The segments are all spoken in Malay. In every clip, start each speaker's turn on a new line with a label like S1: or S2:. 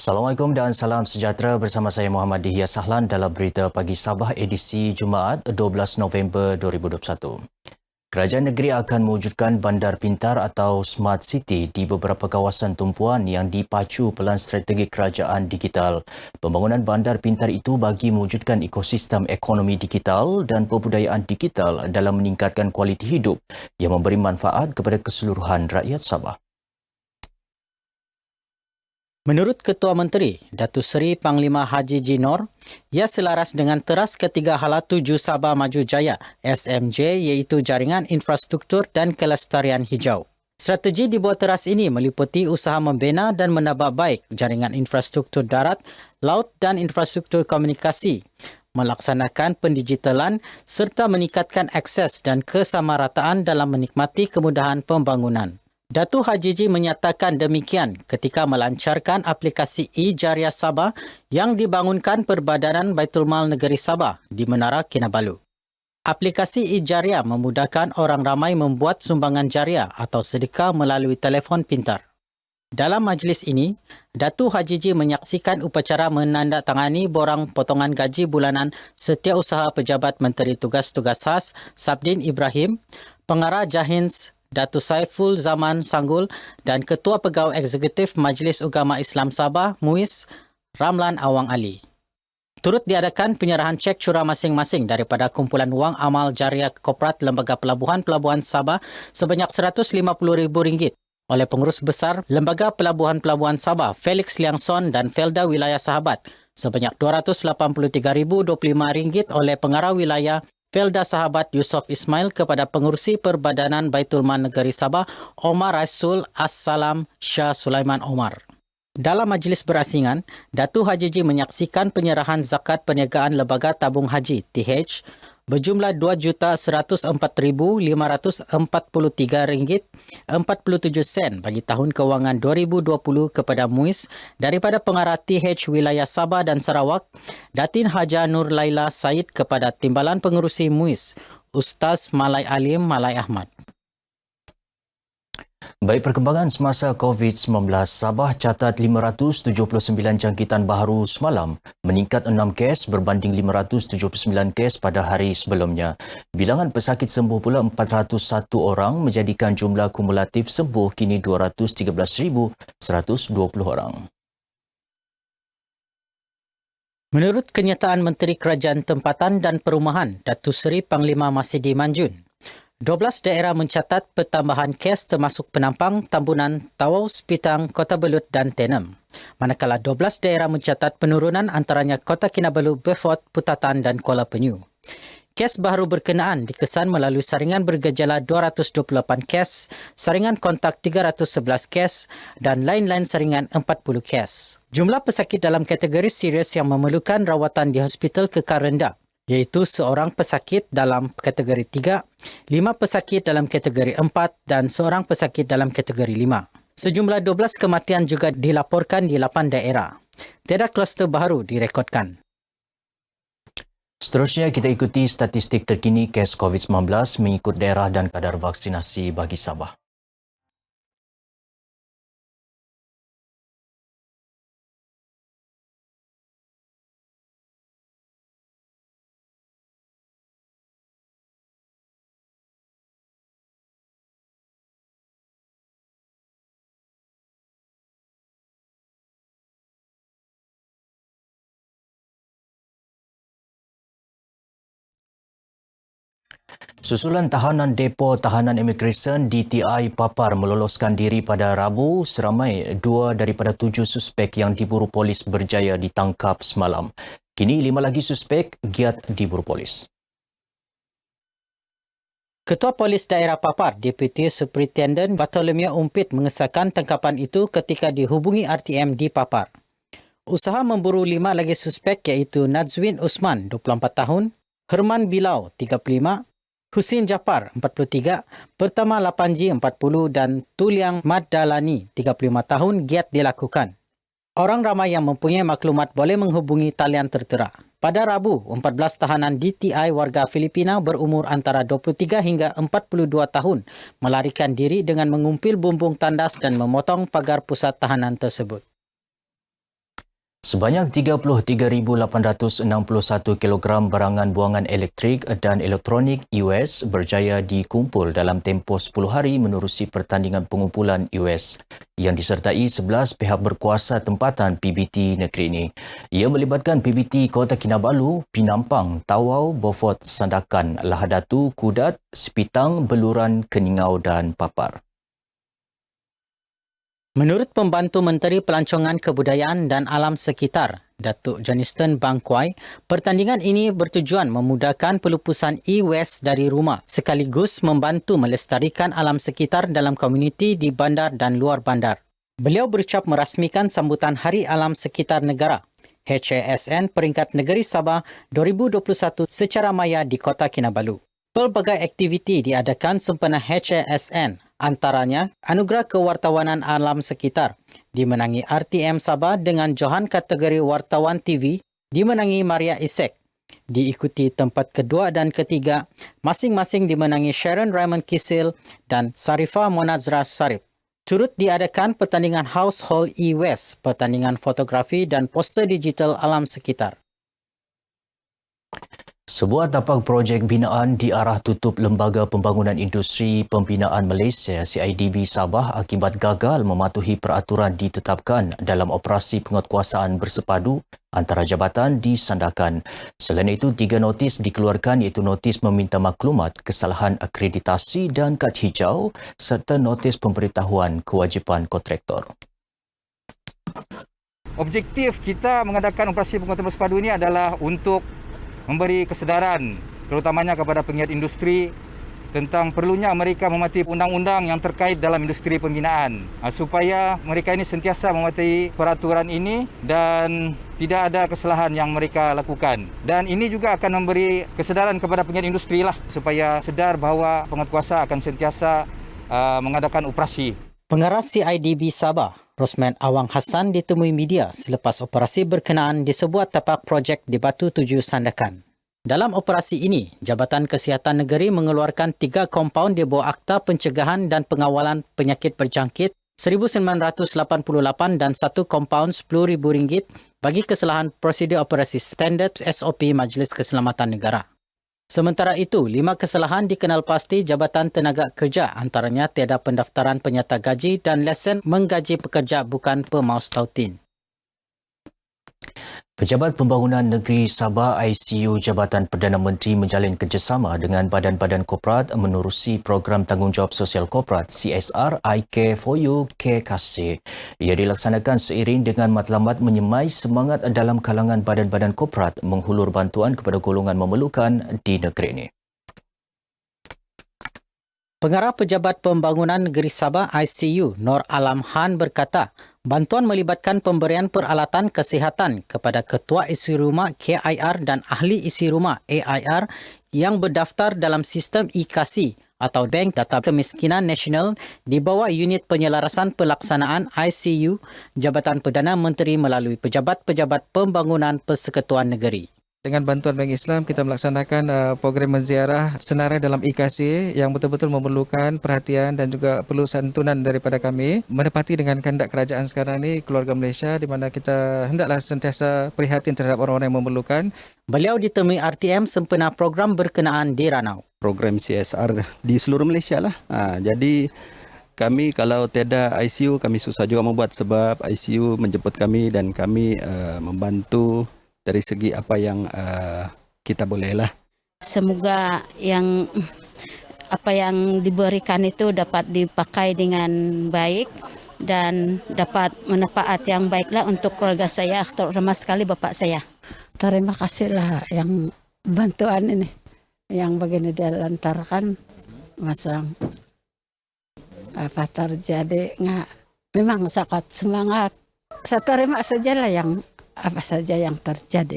S1: Assalamualaikum dan salam sejahtera bersama saya Muhammad Dihya Sahlan dalam berita pagi Sabah edisi Jumaat 12 November 2021. Kerajaan negeri akan mewujudkan bandar pintar atau Smart City di beberapa kawasan tumpuan yang dipacu pelan strategi kerajaan digital. Pembangunan bandar pintar itu bagi mewujudkan ekosistem ekonomi digital dan pembudayaan digital dalam meningkatkan kualiti hidup yang memberi manfaat kepada keseluruhan rakyat Sabah.
S2: Menurut Ketua Menteri, Datuk Seri Panglima Haji Jinor, ia selaras dengan teras ketiga hala tuju Sabah Maju Jaya SMJ iaitu jaringan infrastruktur dan kelestarian hijau. Strategi di bawah teras ini meliputi usaha membina dan menambah baik jaringan infrastruktur darat, laut dan infrastruktur komunikasi, melaksanakan pendigitalan serta meningkatkan akses dan kesamarataan dalam menikmati kemudahan pembangunan. Datuk Haji Ji menyatakan demikian ketika melancarkan aplikasi e-Jariah Sabah yang dibangunkan Perbadanan Baitul Mal Negeri Sabah di Menara Kinabalu. Aplikasi e-Jariah memudahkan orang ramai membuat sumbangan jariah atau sedekah melalui telefon pintar. Dalam majlis ini, Datuk Haji Ji menyaksikan upacara menandatangani borang potongan gaji bulanan Setiausaha Pejabat Menteri Tugas-Tugas Khas Sabdin Ibrahim, Pengarah Jahins Datuk Saiful Zaman Sanggul dan Ketua Pegawai Eksekutif Majlis Ugama Islam Sabah, MUIS, Ramlan Awang Ali. Turut diadakan penyerahan cek curah masing-masing daripada kumpulan wang amal jariah korporat Lembaga Pelabuhan Sabah sebanyak RM150,000 oleh Pengurus Besar Lembaga Pelabuhan Sabah, Felix Liangson dan Felda Wilayah Sahabat sebanyak RM283,025 oleh Pengarah Wilayah Felda Sahabat Yusof Ismail kepada Pengurusi Perbadanan Baitul Mal Negeri Sabah Omar Rasul As-Salam Shah Sulaiman Omar. Dalam majlis berasingan, Datuk Haji Ji menyaksikan penyerahan zakat perniagaan Lembaga Tabung Haji TH berjumlah RM2,144,043.47 bagi tahun kewangan 2020 kepada MUIS daripada Pengarah TH Wilayah Sabah dan Sarawak, Datin Haja Nur Laila Said kepada Timbalan Pengurusi MUIS, Ustaz Malai Alim Malai Ahmad.
S1: Baik perkembangan semasa COVID-19, Sabah catat 579 jangkitan baharu semalam, meningkat 6 kes berbanding 579 kes pada hari sebelumnya. Bilangan pesakit sembuh pula 401 orang menjadikan jumlah kumulatif sembuh kini 213,120 orang.
S2: Menurut kenyataan Menteri Kerajaan Tempatan dan Perumahan, Datuk Seri Panglima Masidi Manjun, 12 daerah mencatat pertambahan kes termasuk Penampang, Tambunan, Tawau, Sepitang, Kota Belud dan Tenem. Manakala 12 daerah mencatat penurunan antaranya Kota Kinabalu, Beaufort, Putatan dan Kuala Penyu. Kes baharu berkenaan dikesan melalui saringan bergejala 228 kes, saringan kontak 311 kes dan lain-lain saringan 40 kes. Jumlah pesakit dalam kategori serius yang memerlukan rawatan di hospital kekal rendah, iaitu seorang pesakit dalam kategori 3, 5 pesakit dalam kategori 4 dan seorang pesakit dalam kategori 5. Sejumlah 12 kematian juga dilaporkan di 8 daerah. Tiada kluster baharu direkodkan.
S1: Seterusnya kita ikuti statistik terkini kes COVID-19 mengikut daerah dan kadar vaksinasi bagi Sabah. Susulan tahanan Depo Tahanan Imigresen DTI Papar meloloskan diri pada Rabu, seramai 2 daripada 7 suspek yang diburu polis berjaya ditangkap semalam. Kini 5 lagi suspek giat diburu polis.
S2: Ketua Polis Daerah Papar, Deputi Superintendent Bartolomeo Umpit mengesahkan tangkapan itu ketika dihubungi RTM di Papar. Usaha memburu 5 lagi suspek iaitu Nazwin Usman, 24 tahun, Herman Bilau, 35, Husin Japar, 43, Pertama Lapanji, 40 dan Tuliang Maddalani, 35 tahun giat dilakukan. Orang ramai yang mempunyai maklumat boleh menghubungi talian tertera. Pada Rabu, 14 tahanan DTI warga Filipina berumur antara 23 hingga 42 tahun melarikan diri dengan mengumpil bumbung tandas dan memotong pagar pusat tahanan tersebut.
S1: Sebanyak 33,861 kilogram barangan buangan elektrik dan elektronik US berjaya dikumpul dalam tempoh 10 hari menerusi pertandingan pengumpulan US yang disertai 11 pihak berkuasa tempatan PBT negeri ini. Ia melibatkan PBT Kota Kinabalu, Pinampang, Tawau, Beaufort, Sandakan, Lahadatu, Kudat, Sepitang, Beluran, Keningau dan Papar.
S2: Menurut Pembantu Menteri Pelancongan Kebudayaan dan Alam Sekitar, Datuk Johnston Bangkwai, pertandingan ini bertujuan memudahkan pelupusan e-waste dari rumah sekaligus membantu melestarikan alam sekitar dalam komuniti di bandar dan luar bandar. Beliau berucap merasmikan sambutan Hari Alam Sekitar Negara HASN peringkat negeri Sabah 2021 secara maya di Kota Kinabalu. Pelbagai aktiviti diadakan sempena HASN, antaranya Anugerah Kewartawanan Alam Sekitar, dimenangi RTM Sabah dengan johan kategori Wartawan TV, dimenangi Maria Isek. Diikuti tempat kedua dan ketiga, masing-masing dimenangi Sharon Raymond Kisil dan Sarifah Monazra Sarif. Turut diadakan pertandingan Household e-Waste, pertandingan fotografi dan poster digital alam sekitar.
S1: Sebuah tapak projek binaan diarah tutup Lembaga Pembangunan Industri Pembinaan Malaysia CIDB Sabah akibat gagal mematuhi peraturan ditetapkan dalam operasi penguatkuasaan bersepadu antara jabatan disandarkan. Selain itu, 3 notis dikeluarkan iaitu notis meminta maklumat kesalahan akreditasi dan kad hijau serta notis pemberitahuan kewajipan kontraktor.
S3: Objektif kita mengadakan operasi penguatkuasaan bersepadu ini adalah untuk memberi kesedaran terutamanya kepada penggiat industri tentang perlunya mereka mematuhi undang-undang yang terkait dalam industri pembinaan supaya mereka ini sentiasa mematuhi peraturan ini dan tidak ada kesalahan yang mereka lakukan. Dan ini juga akan memberi kesedaran kepada penggiat industri lah supaya sedar bahawa penguatkuasa akan sentiasa mengadakan operasi.
S2: Pengarah CIDB Sabah, Rosman Awang Hassan ditemui media selepas operasi berkenaan di sebuah tapak projek di Batu Tujuh Sandakan. Dalam operasi ini, Jabatan Kesihatan Negeri mengeluarkan 3 kompaun di bawah Akta Pencegahan dan Pengawalan Penyakit Berjangkit 1988 dan 1 kompaun RM10,000 bagi kesalahan prosedur operasi standard SOP Majlis Keselamatan Negara. Sementara itu, 5 kesalahan dikenal pasti Jabatan Tenaga Kerja, antaranya tiada pendaftaran penyata gaji dan lesen menggaji pekerja bukan pemaus tautin.
S1: Pejabat Pembangunan Negeri Sabah ICU Jabatan Perdana Menteri menjalin kerjasama dengan badan-badan korporat menerusi program tanggungjawab sosial korporat CSR iCare4U Care Kasih. Ia dilaksanakan seiring dengan matlamat menyemai semangat dalam kalangan badan-badan korporat menghulur bantuan kepada golongan memerlukan di negeri ini.
S2: Pengarah Pejabat Pembangunan Negeri Sabah ICU Nur Alam Han berkata, bantuan melibatkan pemberian peralatan kesihatan kepada Ketua Isi Rumah KIR dan Ahli Isi Rumah AIR yang berdaftar dalam sistem e-Kasih atau Bank Data Kemiskinan Nasional di bawah Unit Penyelarasan Pelaksanaan ICU Jabatan Perdana Menteri melalui Pejabat-Pejabat Pembangunan Persekutuan Negeri.
S4: Dengan bantuan Bank Islam, kita melaksanakan program menziarah senarai dalam e-Kasih yang betul-betul memerlukan perhatian dan juga perlu santunan daripada kami. Menepati dengan kehendak kerajaan sekarang ini, keluarga Malaysia, di mana kita hendaklah sentiasa prihatin terhadap orang-orang yang memerlukan.
S2: Beliau ditemui RTM sempena program berkenaan di Ranau.
S5: Program CSR di seluruh Malaysia lah. Jadi kami kalau tiada ICU, kami susah juga membuat sebab ICU menjemput kami dan kami membantu dari segi apa yang kita bolehlah.
S6: Semoga yang apa yang diberikan itu dapat dipakai dengan baik dan dapat manfaat yang baiklah untuk keluarga saya, terutama sekali bapak saya.
S7: Terima kasihlah yang bantuan ini yang begini dilantarkan masa apa terjadi nggak memang sangat semangat. Saya terima sajalah yang apa saja yang terjadi.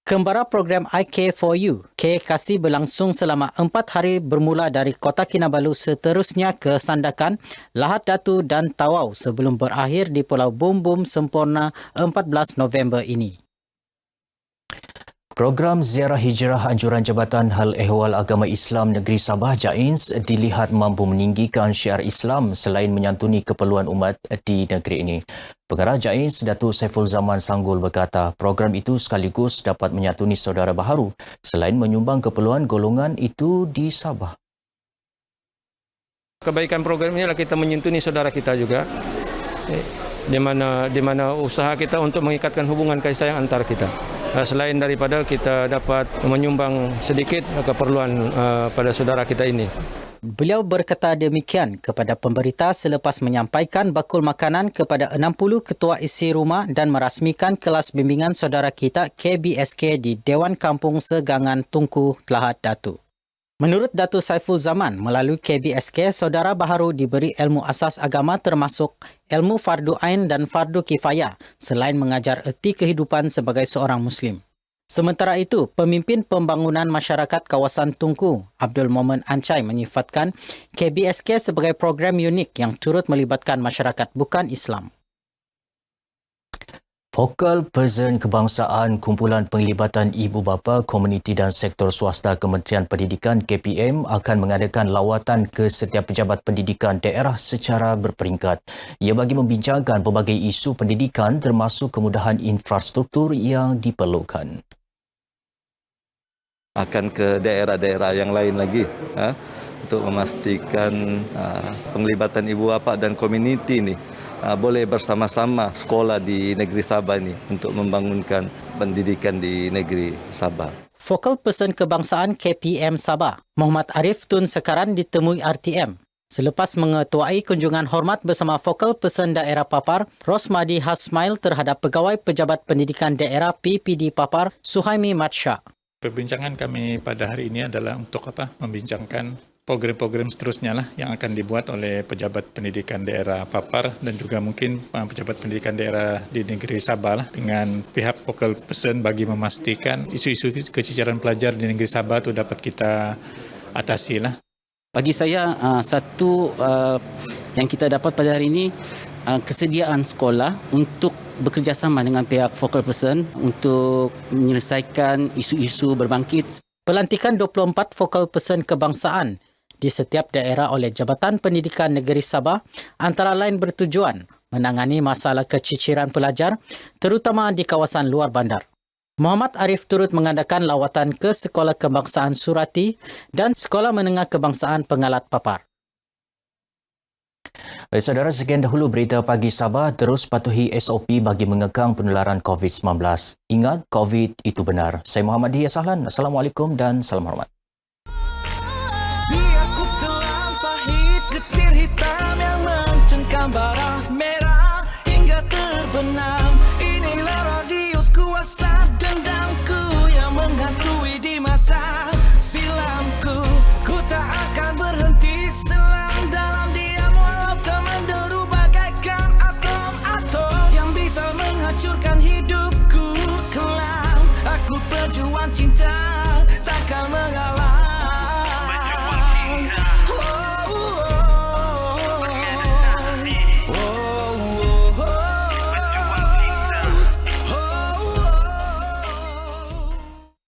S2: Kembara program iCare4U, Care Kasih berlangsung selama 4 hari bermula dari Kota Kinabalu seterusnya ke Sandakan, Lahadatu dan Tawau sebelum berakhir di Pulau Bum Bum sempurna 14 November ini.
S1: Program Ziarah Hijrah Anjuran Jabatan Hal Ehwal Agama Islam Negeri Sabah JAINS dilihat mampu meninggikan syiar Islam selain menyantuni keperluan umat di negeri ini. Pengarah JAINS Datuk Saiful Zaman Sanggul berkata program itu sekaligus dapat menyantuni saudara baharu selain menyumbang keperluan golongan itu di Sabah.
S8: Kebaikan program ini adalah kita menyantuni saudara kita juga, di mana usaha kita untuk mengikatkan hubungan kasih sayang antara kita. Selain daripada kita dapat menyumbang sedikit keperluan pada saudara kita ini.
S2: Beliau berkata demikian kepada pemberita selepas menyampaikan bakul makanan kepada 60 ketua isi rumah dan merasmikan kelas bimbingan saudara kita KBSK di Dewan Kampung Segangan Tunku, Telahat Datu. Menurut Datuk Saiful Zaman, melalui KBSK, saudara baharu diberi ilmu asas agama termasuk ilmu fardu ain dan fardu kifayah selain mengajar erti kehidupan sebagai seorang Muslim. Sementara itu, pemimpin pembangunan masyarakat kawasan Tunku, Abdul Momen Ancai menyifatkan KBSK sebagai program unik yang turut melibatkan masyarakat bukan Islam.
S1: Focal Person Kebangsaan Kumpulan Penglibatan Ibu Bapa, Komuniti dan Sektor Swasta Kementerian Pendidikan KPM akan mengadakan lawatan ke setiap pejabat pendidikan daerah secara berperingkat. Ia bagi membincangkan pelbagai isu pendidikan termasuk kemudahan infrastruktur yang diperlukan.
S9: Akan ke daerah-daerah yang lain lagi untuk memastikan penglibatan ibu bapa dan komuniti ini boleh bersama-sama sekolah di negeri Sabah ini untuk membangunkan pendidikan di negeri Sabah.
S2: Focal Person Kebangsaan KPM Sabah, Muhammad Arif Tun Sekaran ditemui RTM. Selepas mengetuai kunjungan hormat bersama Focal Person Daerah Papar, Rosmadi Hasmail terhadap Pegawai Pejabat Pendidikan Daerah PPD Papar, Suhaimi Matsya.
S10: Perbincangan kami pada hari ini adalah untuk membincangkan program-program seterusnya lah yang akan dibuat oleh pejabat pendidikan daerah Papar dan juga mungkin pejabat pendidikan daerah di negeri Sabah lah, dengan pihak Focal Person bagi memastikan isu-isu keciciran pelajar di negeri Sabah itu dapat kita atasi lah.
S11: Bagi saya satu yang kita dapat pada hari ini kesediaan sekolah untuk bekerjasama dengan pihak Focal Person untuk menyelesaikan isu-isu berbangkit.
S2: Pelantikan 24 Focal Person Kebangsaan di setiap daerah oleh Jabatan Pendidikan Negeri Sabah antara lain bertujuan menangani masalah keciciran pelajar terutama di kawasan luar bandar. Muhammad Arif turut mengadakan lawatan ke Sekolah Kebangsaan Surati dan Sekolah Menengah Kebangsaan Pengalat Papar.
S1: Baik saudara, sekian dahulu berita pagi Sabah. Terus patuhi SOP bagi mengekang penularan COVID-19. Ingat, COVID itu benar. Saya Muhammad Diyah Sahlan. Assalamualaikum dan salam hormat.